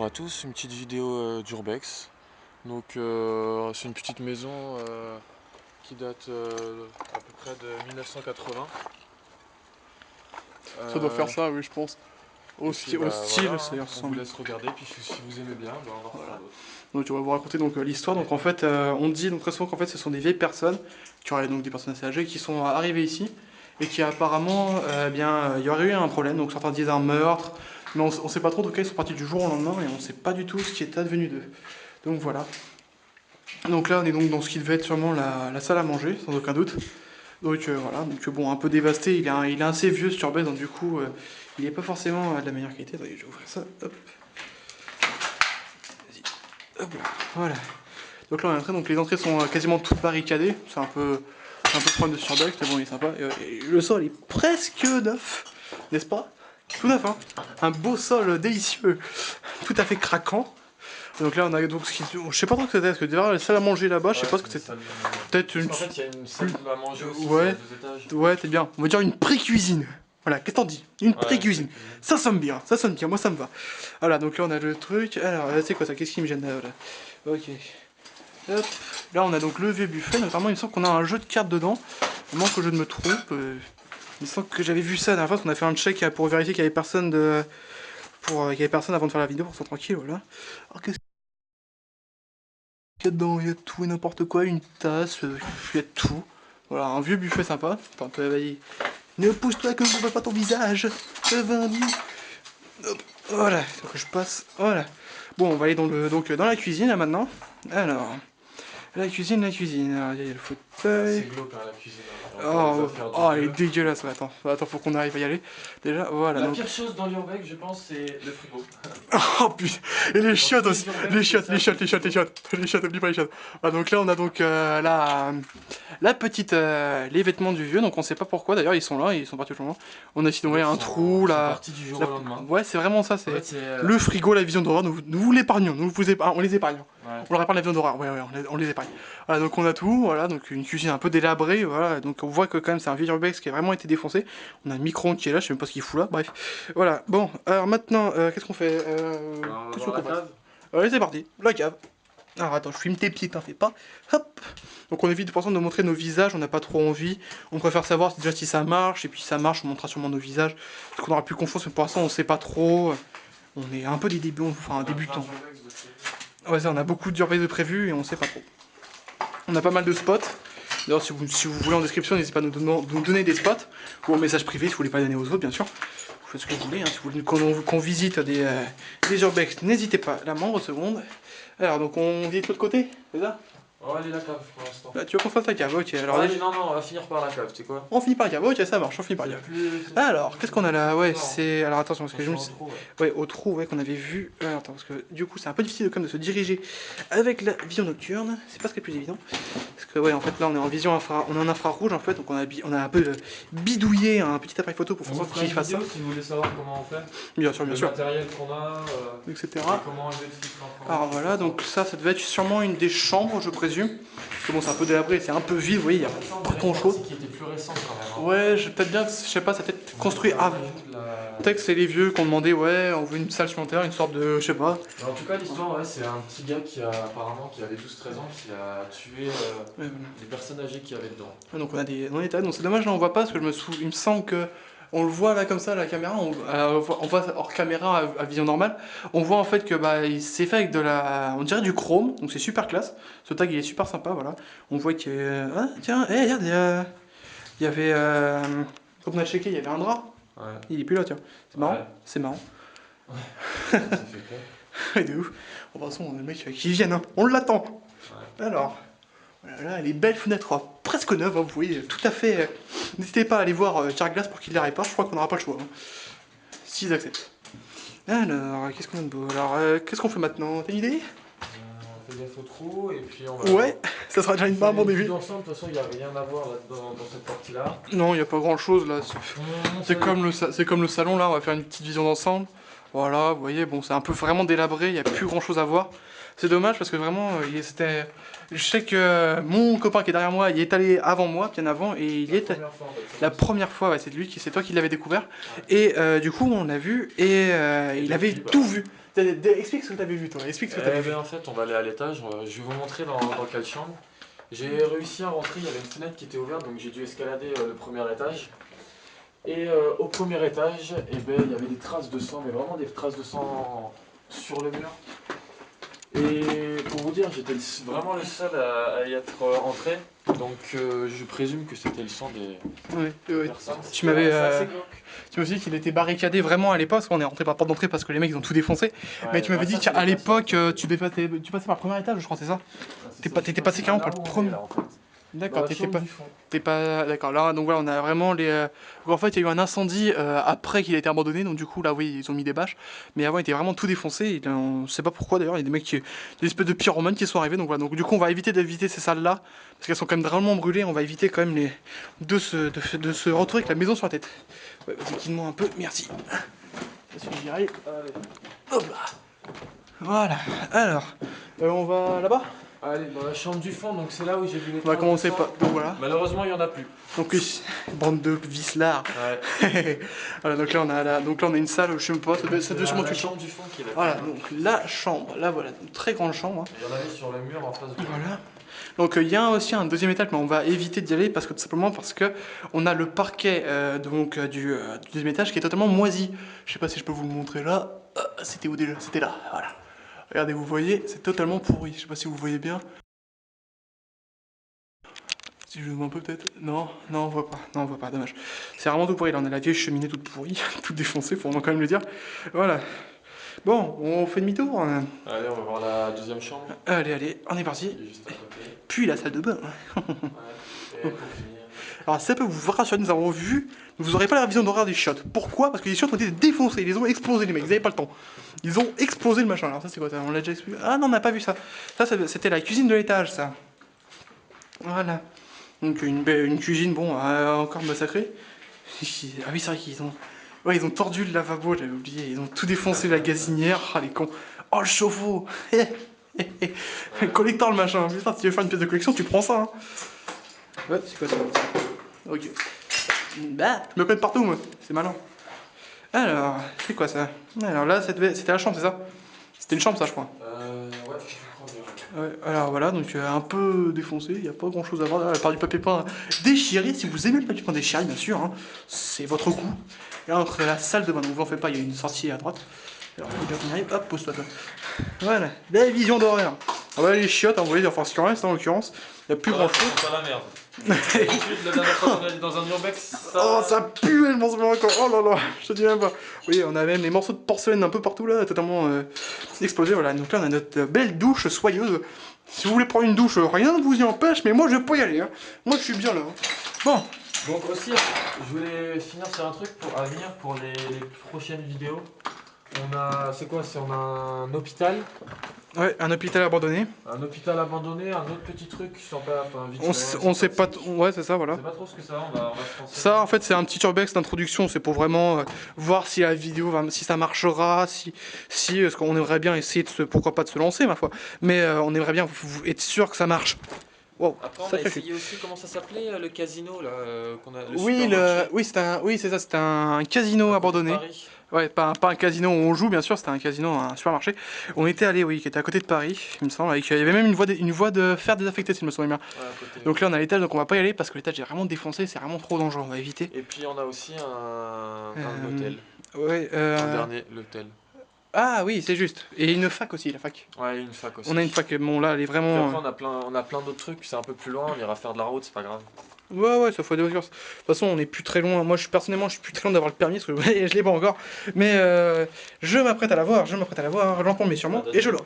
Bonjour à tous, une petite vidéo d'Urbex. Donc c'est une petite maison qui date à peu près de 1980. Ça doit faire ça, oui, je pense. Au style, Voilà, ça y on vous ressemble. laisse regarder, puis si vous aimez bien, on va en refaire d'autres. Donc on va vous raconter donc l'histoire. Donc en fait, on dit donc très souvent qu'en fait ce sont des vieilles personnes, qui auraient donc des personnes assez âgées, qui sont arrivées ici et qui apparemment, il y aurait eu un problème. Donc certains disent un meurtre, mais on sait pas trop. En tout cas, ils sont partis du jour au lendemain et on sait pas du tout ce qui est advenu d'eux. Donc voilà. Donc là, on est donc dans ce qui devait être sûrement la salle à manger, sans aucun doute. Donc voilà, donc bon, un peu dévasté, il est assez vieux ce Turbet, donc du coup, il n'est pas forcément de la meilleure qualité. Attendez, je vais ouvrir ça, hop. Vas-y. Hop là, voilà. Donc là on est entré, donc les entrées sont quasiment toutes barricadées, c'est un peu le problème de ce Turbet, mais bon, il est sympa. Et le sol est presque neuf, n'est-ce pas? Tout neuf, hein. Un beau sol délicieux, tout à fait craquant. Donc là on a donc je sais pas trop ce que c'était, parce que déjà la salle à manger là-bas, je sais pas ce que c'était. Peut-être une. En fait, il y a une salle à manger aussi, ouais, sur 2 étages. ouais, t'es bien. On va dire une pré-cuisine. Voilà, qu'est-ce que t'en dis? Une pré-cuisine. Ça sonne bien, moi ça me va. Voilà, donc là on a le truc. Alors, c'est quoi ça? Qu'est-ce qui me gêne là? Voilà. Ok. Hop. Là on a donc le vieux buffet. Notamment, il me semble qu'on a un jeu de cartes dedans. Au moins que je ne me trompe. Il me semble que j'avais vu ça la dernière fois, parce qu'on a fait un check pour vérifier qu'il y avait personne de. Qu'il y avait personne avant de faire la vidéo pour qu'on soit tranquille, voilà. Alors qu'est-ce qu'il y a dedans? Il y a tout et n'importe quoi, une tasse, il y a tout. Voilà, un vieux buffet sympa. Attends, vas-y. Ne pousse-toi que je ne vois pas ton visage. Vendu. Hop, voilà, donc je passe. Voilà. Bon, on va aller dans la cuisine là maintenant. Alors, la cuisine. Alors, il y a le fauteuil. C'est glauque, hein, la cuisine. Oh, elle est dégueulasse. Ouais, attends, faut qu'on arrive à y aller. Déjà, voilà. La donc... pire chose dans l'Urbex, je pense, c'est le frigo. Oh putain, et les chiottes aussi. Les chiottes, oublie pas les chiottes. Ah, donc là, on a donc la petite, les vêtements du vieux, donc on sait pas pourquoi d'ailleurs, ils sont là, ils sont partis au changement. On a ici donc un trou là. Ils sont partis du jour au lendemain. Ouais, c'est vraiment ça, c'est En fait, le frigo, la vision d'horreur, nous vous l'épargnons, on les épargne. Ouais. On leur épargne la vision d'horreur, ouais, on les épargne. Voilà, donc on a tout, voilà, donc une cuisine un peu délabrée, voilà, donc on voit que quand même c'est un vieux urbex qui a vraiment été défoncé. On a un micro-ondes qui est là, je sais même pas ce qu'il fout là, bref. Voilà, bon, alors maintenant, qu'est-ce qu'on fait qu'est-ce qu'on fasse? Allez, c'est parti, la cave. Alors attends, je filme tes pieds, t'en fais pas. Hop. Donc on évite pour l'instant de montrer nos visages, on n'a pas trop envie. On préfère savoir déjà si ça marche, et puis si ça marche, on montrera sûrement nos visages. Parce qu'on aura plus confiance, mais pour l'instant on sait pas trop. On est un peu des débuts, enfin débutants. Ouais, ça, on a beaucoup d'urbex de prévu et on sait pas trop. On a pas mal de spots. D'ailleurs, si vous voulez en description, n'hésitez pas à nous donner des spots. Ou en message privé, si vous voulez pas donner aux autres, bien sûr. Vous faites ce que vous voulez, hein. Si vous voulez qu'on visite des urbex, n'hésitez pas. La moindre seconde. Alors, donc on visite l'autre côté, c'est ça? On va aller la cave pour l'instant. Bah, tu veux qu'on fasse la cave, ok. Alors, non, on va finir par la cave, tu sais quoi? on finit par la cave, ok, ça marche, on finit par la cave. Alors, qu'est-ce qu'on a là? Ouais, c'est. Alors, attention, parce que je me suis. Ouais, au trou, ouais, qu'on avait vu. Attends, parce que du coup, c'est un peu difficile de se diriger avec la vision nocturne. C'est pas ce qui est le plus évident. Parce que, ouais, en fait, là, on est en vision on est en infrarouge, en fait, donc on a un peu bidouillé un petit appareil photo pour faire en sorte qu'il fasse ça. Si vous voulez savoir comment on fait, bien sûr. Le matériel qu'on a, etc. comment enlever le filtre. Alors voilà, donc ça devait être sûrement une des chambres, je présume. Parce que bon, c'est un peu délabré, c'est un peu vide, vous voyez, il n'y a pas grand chose. Qui était plus récent quand même. Ouais, peut-être bien, je sais pas, ça peut-être construit avant. Peut-être que c'est les vieux qui ont demandé, ouais, on veut une salle supplémentaire, une sorte de, je sais pas. En tout cas, l'histoire, ouais, c'est un petit gars qui avait 12-13 ans, qui a tué des personnes âgées qui avaient dedans. Ouais, donc on a des détails, donc c'est dommage, là on voit pas, parce que il me semble que on le voit là comme ça à la caméra, on voit hors caméra à vision normale, on voit en fait que bah, c'est fait avec on dirait du chrome, donc c'est super classe. Ce tag il est super sympa, voilà. On voit qu'il y a... Ah tiens, regarde, il y avait... Quand on a checké, il y avait un drap. Ouais. Il est plus là, tiens. C'est marrant, ouais. C'est marrant. Ouais. Ça fait quoi? Ouais, de ouf. De toute façon, le mec qui vienne, hein. On l'attend. Ouais. Alors... Voilà, les belles fenêtres, presque neuves, hein, vous voyez, tout à fait. N'hésitez pas à aller voir Carglass pour qu'il les répare, je crois qu'on n'aura pas le choix. Hein, s'ils acceptent. Alors, qu'est-ce qu'on a de beau? Alors, qu'est-ce qu'on fait maintenant? T'as une idée? On fait gaffe au trou et puis on va... Ouais, ça sera déjà une barre, mon début. De toute façon, il n'y a rien à voir là dans cette partie-là. Non, il n'y a pas grand-chose là. C'est comme le salon là, on va faire une petite vision d'ensemble. Voilà, vous voyez, bon, c'est un peu vraiment délabré, il n'y a plus grand chose à voir. C'est dommage parce que vraiment, c'était. Je sais que mon copain qui est derrière moi, il est allé avant moi, bien avant, et il est. La première fois, ouais, c'est lui, c'est toi qui l'avais découvert. Ouais. Et du coup, on l'a vu, et il avait tout vu. Explique ce que tu avais vu, toi. Explique ce que tu avais vu. En fait, on va aller à l'étage. Je vais vous montrer dans quelle chambre. J'ai réussi à rentrer, il y avait une fenêtre qui était ouverte, donc j'ai dû escalader le premier étage. Et au premier étage, eh ben, il y avait des traces de sang, mais vraiment des traces de sang sur le mur. Et pour vous dire, j'étais vraiment le seul à y être entré. Donc je présume que c'était le sang des personnes. Tu m'avais. C'est assez glauque. Tu m'as dit qu'il était barricadé vraiment à l'époque, parce qu'on est rentré par la porte d'entrée parce que les mecs ils ont tout défoncé. Ouais, Mais tu m'avais dit ça, c'est qu'à les l'époque, personnes. tu passais par le premier étage, je crois, c'est ça? C'est T'étais passé carrément par le premier. Là, en fait. D'accord, Dans la chambre du fond. t'es pas. D'accord, là, donc voilà, on a vraiment les. En fait, il y a eu un incendie après qu'il a été abandonné, donc du coup, là, oui, ils ont mis des bâches. Mais avant, il était vraiment tout défoncé. On sait pas pourquoi d'ailleurs, il y a des mecs des espèces de pyromanes qui sont arrivés. Donc voilà, donc du coup, on va éviter d'éviter ces salles-là, parce qu'elles sont quand même drôlement brûlées. On va éviter quand même de se retrouver avec la maison sur la tête. Ouais, vas-y, guide-moi un peu, merci. Si j'y arrive. Hop là. Voilà, alors, on va là-bas? Allez, dans la chambre du fond, donc c'est là où j'ai vu les On va traces commencer de sang. par. Donc voilà. Malheureusement, il n'y en a plus. Donc bande de vislards. Ouais. Voilà, donc là on a une salle où je sais pas, ça devait sûrement La être une chambre du fond qui est là. Voilà, donc la chambre, là voilà, une très grande chambre. Il y en avait sur le mur en face de Voilà. Donc il y a aussi un deuxième étage, mais on va éviter d'y aller parce que tout simplement parce que on a le parquet du deuxième étage qui est totalement moisi. Je sais pas si je peux vous le montrer là. C'était où déjà? C'était là, voilà. Regardez, vous voyez, c'est totalement pourri. Je sais pas si vous voyez bien. Si je zoome un peu peut-être. Non, non, on voit pas. Non, on voit pas, dommage. C'est vraiment tout pourri. Là, on a la vieille cheminée toute pourrie, toute défoncée, faut quand même le dire. Voilà. Bon, on fait demi-tour. Allez, on va voir la deuxième chambre. Allez, allez, on est parti. Qui est juste à côté. Puis la salle de bain. Ouais. Et pour finir. Alors, ça peut vous rassurer, nous avons vu. Vous aurez pas la vision d'horreur des chiottes. Pourquoi? Parce que les chiottes ont été défoncées. Ils les ont explosés, les mecs. Ils avaient pas le temps. Ils ont explosé le machin. Alors, ça, c'est quoi ça? On l'a déjà expliqué. Ah non, on n'a pas vu ça. Ça, c'était la cuisine de l'étage, ça. Voilà. Donc une cuisine, bon, encore massacrée. Ah oui, c'est vrai qu'ils ont... Ouais, ils ont tordu le lavabo, j'avais oublié. Ils ont tout défoncé, la gazinière. Ah, les cons. Oh, le chauffe-eau. Collector, le machin. Putain, si tu veux faire une pièce de collection, tu prends ça. Hein. Ouais, c'est quoi ça? Ok. Bah, je me connais partout, moi. C'est malin. Alors, c'est quoi ça? Alors là, c'était la chambre, c'est ça? C'était une chambre, ça, je crois. Ouais, je crois bien. Ouais, alors voilà, donc un peu défoncé, il n'y a pas grand chose à voir. À part du papier peint déchiré, si vous aimez le papier peint déchiré, bien sûr, hein, c'est votre goût. Et là, entre la salle de bain, donc vous en faites pas, il y a une sortie à droite. Alors, on y arrive, hop, pose-toi toi. Voilà, la vision d'horreur. Ah bah les chiottes, hein, vous voyez, enfin ce qu'il en reste en l'occurrence, il n'y a plus grand chose. C'est pas la merde. D'habitude, la dernière fois qu'on allait dans un urbex, ça. Oh, ça pue, je m'en souviens encore. Oh là là, je te dis même pas. Oui, on a même les morceaux de porcelaine un peu partout là, totalement explosés. Voilà, donc là on a notre belle douche soyeuse. Si vous voulez prendre une douche, rien ne vous y empêche, mais moi je peux y aller. Hein. Moi je suis bien là. Bon. Donc aussi, je voulais finir sur un truc à venir pour les prochaines vidéos. On a, c'est quoi? On a un hôpital. Ouais, un hôpital abandonné. Un hôpital abandonné, un autre petit truc, On sait pas, ouais c'est ça, voilà. On sait pas trop ce que ça va, on va se lancer. Ça en fait c'est un petit urbex d'introduction, c'est pour vraiment voir si la vidéo, si ça marchera, si parce qu'on aimerait bien essayer pourquoi pas de se lancer ma foi, mais on aimerait bien être sûr que ça marche. Wow, après on a essayé aussi, comment ça s'appelait, le casino là, qu'on a, oui c'est ça, c'était un casino abandonné. Paris. Ouais, pas un casino où on joue, bien sûr, c'était un casino, un supermarché. On était allé, oui, qui était à côté de Paris, il me semble, avec, il y avait même une voie de fer désaffectée, si je me souviens bien. Ouais, à côté, donc là, on a l'étage, donc on va pas y aller parce que l'étage est vraiment défoncé, c'est vraiment trop dangereux, on va éviter. Et puis on a aussi un hôtel. Ouais, Un dernier, l'hôtel. Ah oui, c'est juste. Et une fac aussi, la fac. Ouais, une fac aussi. On a une fac, bon là, elle est vraiment... Puis après, on a plein d'autres trucs, c'est un peu plus loin, on ira faire de la route, c'est pas grave. Ouais, ça faut des voitures. De toute façon, on est plus très loin. Moi, personnellement, je suis plus très loin d'avoir le permis, parce que je l'ai pas encore. Mais je m'apprête à l'avoir, lentement mais sûrement, et je l'aurai.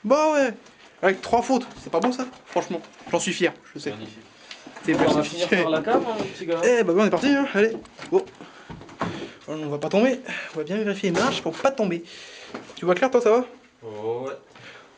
Bah ouais, avec 3 fautes, c'est pas bon ça? Franchement, j'en suis fier, je sais. Magnifique. C'est On va finir par la cave, hein, petit gars. Eh bah on est parti, hein, allez. Oh. On va pas tomber, on va bien vérifier les marches pour pas tomber. Tu vois clair, toi, ça va? Oh ouais.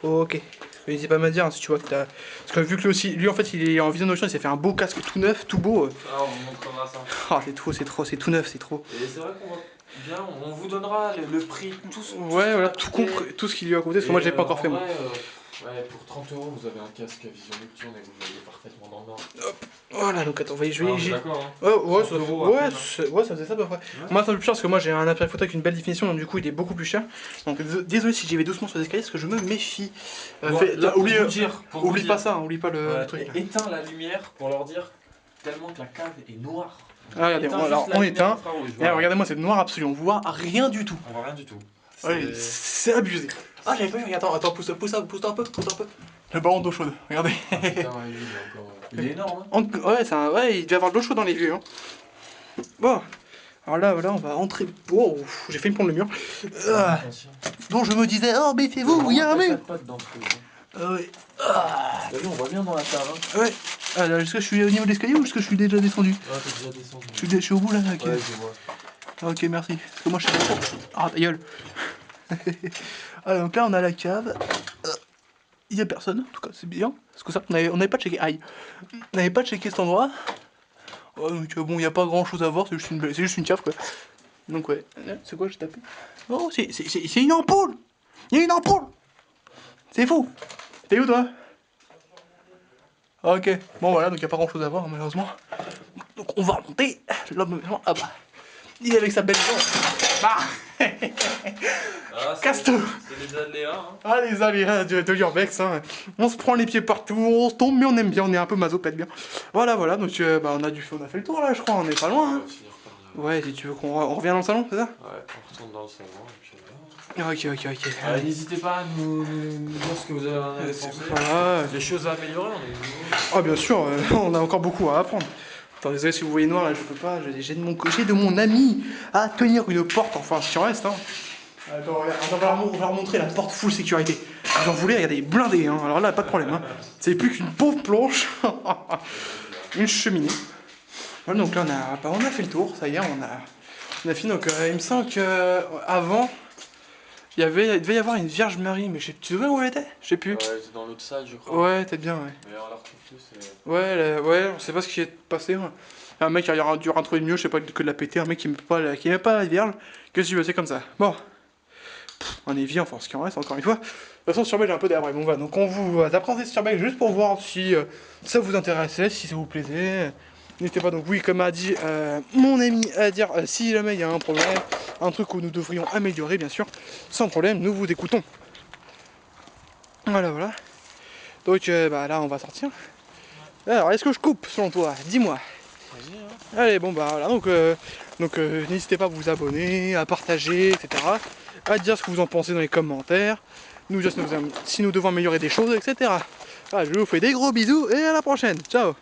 Ok. N'hésitez pas à me dire hein, si tu vois que t'as... Parce que vu que lui en fait il est en vision nocturne, il s'est fait un beau casque tout neuf, tout beau. Ah, on vous montrera ça. Ah c'est tout neuf, c'est trop. Et c'est vrai qu'on va bien, on vous donnera le prix, tout ce Ouais, voilà, tout compris, tout ce qui lui a coûté, parce que moi, je l'ai pas encore fait, moi. Ouais, pour 30 € vous avez un casque vision nocturne et vous voyez parfaitement dans le noir. Voilà, donc attends, je vais. D'accord, hein. Ouais, 30 € à peine, ouais, ça faisait ça à peu près. Moi, ça me fait plus cher parce que moi j'ai un appareil photo avec une belle définition, donc du coup il est beaucoup plus cher. Donc désolé si j'y vais doucement sur les escaliers parce que je me méfie. Bon, là, oublie pas ça, hein, oublie pas le truc. Et éteins la lumière pour leur dire tellement que la cave est noire. Ah, regardez, alors on éteint. Et regardez-moi, c'est noir absolu, on voit rien du tout. On voit rien du tout. Ouais, c'est abusé. Ah, j'avais pas vu, attends, pousse un peu. Le ballon d'eau chaude, regardez. Ah, putain, ouais, lui, il est énorme. Ouais, ouais, il devait avoir de l'eau chaude dans les yeux. Hein. Bon, alors là, voilà, on va entrer. Oh, j'ai fait une pont le mur. Donc je me disais, oh, mettez-vous, il y a un mur. Ah ouais. On voit bien dans la cave. Hein. Ouais. Alors, est-ce que je suis au niveau de l'escalier ou est-ce que je suis déjà descendu? Ouais, t'es déjà descendu. Je suis au bout là, ok. Ouais, je vois. Ok, merci. Parce que moi je suis trop. Ah, ta gueule. Alors, donc là, on a la cave. Il y a personne, en tout cas, c'est bien. Parce que ça, on n'avait pas checké. Aïe. On n'avait pas checké cet endroit. Ouais, donc bon, il n'y a pas grand chose à voir, c'est juste une cave quoi. Donc, ouais. C'est quoi, j'ai tapé? Oh, c'est une ampoule! Il y a une ampoule! C'est fou! T'es où toi? Ok, bon voilà, donc il n'y a pas grand chose à voir malheureusement. Donc on va remonter. L'homme, ah bah, il est avec sa belle jambe. Bah casse-toi. C'est les aléas. Hein. Ah, les aléas de l'urbex. Hein. On se prend les pieds partout, on se tombe, mais on aime bien, on est un peu maso, peut-être bien. Voilà, donc bah, on a fait le tour là, je crois, on est pas loin. Hein. Ouais, si tu veux qu'on revient dans le salon, c'est ça? Ouais, on retourne dans le salon. Ok. N'hésitez pas à nous dire ce que vous avez pensé. Voilà. Des choses à améliorer. Ah, bien sûr, on a encore beaucoup à apprendre. Attends, désolé si vous voyez noir là, je peux pas. J'ai de mon ami à tenir une porte, enfin, si en reste. Hein. Attends, regarde, on va leur montrer la porte full sécurité. Vous en voulez, regardez, blindé, hein. Alors là, pas de problème. Hein. C'est plus qu'une pauvre planche. Une cheminée. Voilà, donc là, on a fait le tour, ça y est, on a fini. Donc, il me semble que avant. Il devait y avoir une Vierge Marie, mais tu te souviens où elle était? Je sais plus. Ouais, elle était dans l'autre salle, je crois. Ouais, peut-être bien, ouais. Mais on la retrouve plus. Ouais, on sait pas ce qui est passé. Hein. Un mec qui a dû rentrer mieux, je sais pas, que de la péter. Un mec qui aime pas la Vierge. Qu'est-ce que tu veux, c'est comme ça. Bon. On est vieux, enfin, ce qui en reste, encore une fois. De toute façon, sur Surbeck, j'ai un peu d'air, bon, va. Donc, on vous a présenté Surbeck juste pour voir si ça vous intéressait, si ça vous plaisait. N'hésitez pas, donc oui, comme a dit mon ami, à dire si jamais il y a un problème, un truc où nous devrions améliorer, bien sûr, sans problème, nous vous écoutons. Voilà. Donc bah là, on va sortir. Alors, est-ce que je coupe selon toi? Dis-moi. Vas-y, hein. Allez, bon bah voilà, donc n'hésitez pas à vous abonner, à partager, etc. À dire ce que vous en pensez dans les commentaires, nous dire si nous devons améliorer des choses, etc. Voilà, je vous fais des gros bisous et à la prochaine. Ciao.